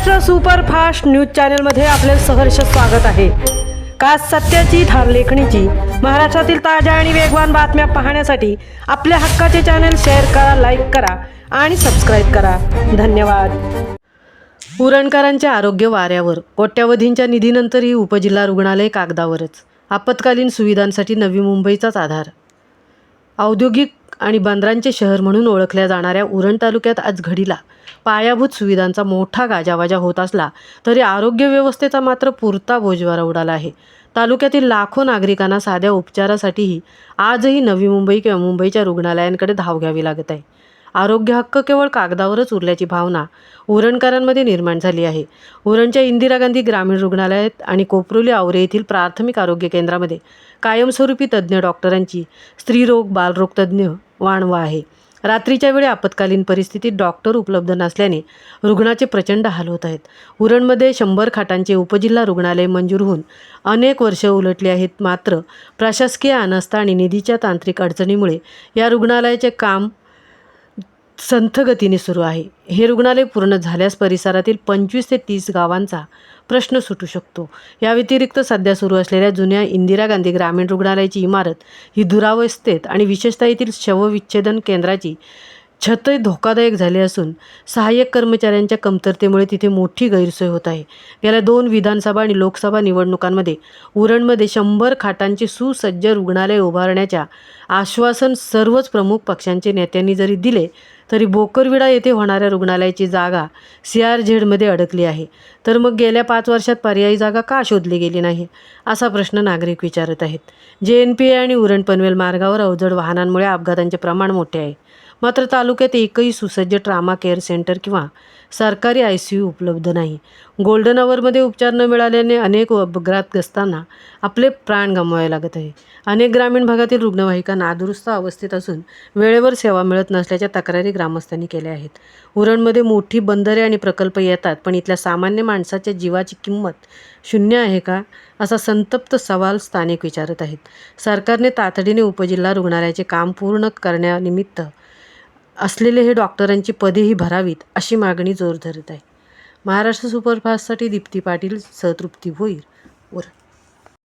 Maharashtra superfast news चॅनलमध्ये आपले सहर्ष स्वागत आहे। खास सत्याची थार लेखणीची महाराष्ट्रातील ताज्या आणि वेगवान बातम्या पाहण्यासाठी आपल्या हक्काचे चॅनल शेअर करा, लाईक करा आणि सबस्क्राइब करा। धन्यवाद। उरणकरांचे आरोग्य वाऱ्यावर, कोट्यवधींच्या निधीनंतरही उपजिल्हा रुग्णालय कागदावरच। आपत्कालीन सुविधांसाठी नवी मुंबईचाच आधार। औद्योगिक आणि बंदरांचे शहर म्हणून ओळखल्या जाणाऱ्या उरण तालुक्यात आज घडीला पायाभूत सुविधांचा मोठा गाजावाजा होत असला तरी आरोग्य व्यवस्थेचा मात्र पुरता बोजवारा उडाला आहे। तालुक्यातील लाखो नागरिकांना साध्या उपचारासाठीही आजही नवी मुंबई किंवा मुंबईच्या रुग्णालयांकडे धाव घ्यावी लागत आहे। आरोग्य हक्क केवळ कागदावरच उरल्याची भावना उरणकरांमध्ये निर्माण झाली आहे। उरणच्या इंदिरा गांधी ग्रामीण रुग्णालयात आणि कोपरोली आवरे येथील प्राथमिक आरोग्य केंद्रामध्ये कायमस्वरूपी तज्ज्ञ डॉक्टरांची स्त्रीरोग बालरोग तज्ज्ञ वाणवा आहे। रात्रीच्या वेळी आपत्कालीन परिस्थितीत डॉक्टर उपलब्ध नसल्याने रुग्णाचे प्रचंड हाल होत आहेत। उरणमध्ये 100 खाटांचे उपजिल्हा रुग्णालय मंजूर होऊन अनेक वर्षे उलटली आहेत, मात्र प्रशासकीय अनास्था आणि निधीच्या तांत्रिक अडचणीमुळे या रुग्णालयाचे काम संथ गतीने सुरू आहे। हे रुग्णालय पूर्ण झाल्यास परिसरातील 25 ते 30 गावांचा प्रश्न सुटू शकतो। या व्यतिरिक्त सध्या सुरू असलेल्या जुन्या इंदिरा गांधी ग्रामीण रुग्णालयाची इमारत ही दुरावस्थेत आणि विशेषतः येथील शवविच्छेदन केंद्राची छतही धोकादायक झाली असून सहाय्यक कर्मचाऱ्यांच्या कमतरतेमुळे तिथे मोठी गैरसोय होत आहे। गेल्या 2 विधानसभा आणि लोकसभा निवडणुकांमध्ये उरणमध्ये 100 खाटांचे सुसज्ज रुग्णालय उभारण्याच्या आश्वासन सर्वच प्रमुख पक्षांचे नेत्यांनी जरी दिले तरी बोकरविडा येथे होणाऱ्या रुग्णालयाची जागा CRZ अडकली आहे। तर मग गेल्या 5 वर्षात पर्यायी जागा का शोधली गेली नाही, असा प्रश्न नागरिक विचारत आहेत। JNPA आणि उरण पनवेल मार्गावर अवजड वाहनांमुळे अपघातांचे प्रमाण मोठे आहे, मात्र तालुक्यात एकही सुसज्ज ट्रामा केअर सेंटर किंवा सरकारी ICU उपलब्ध नाही। गोल्डन आवरमध्ये उपचार न मिळाल्याने अनेक अपघातग्रस्तांना आपले प्राण गमवावे लागत आहे। अनेक ग्रामीण भागातील रुग्णवाहिका नादुरुस्त अवस्थेत असून वेळेवर सेवा मिळत नसल्याच्या तक्रारी ग्रामस्थांनी केल्या आहेत। उरणमध्ये मोठी बंदरे आणि प्रकल्प येतात, पण इथल्या सामान्य माणसाच्या जीवाची किंमत शून्य आहे का, असा संतप्त सवाल स्थानिक विचारत आहेत। सरकारने तातडीने उपजिल्हा रुग्णालयाचे काम पूर्ण करण्यानिमित्त असलेले हे डॉक्टरांची पदेही भरावीत, अशी मागणी जोर धरत आहे। महाराष्ट्र सुपरफास्टसाठी दीप्ती पाटील, तृप्ती भोईर, उरण।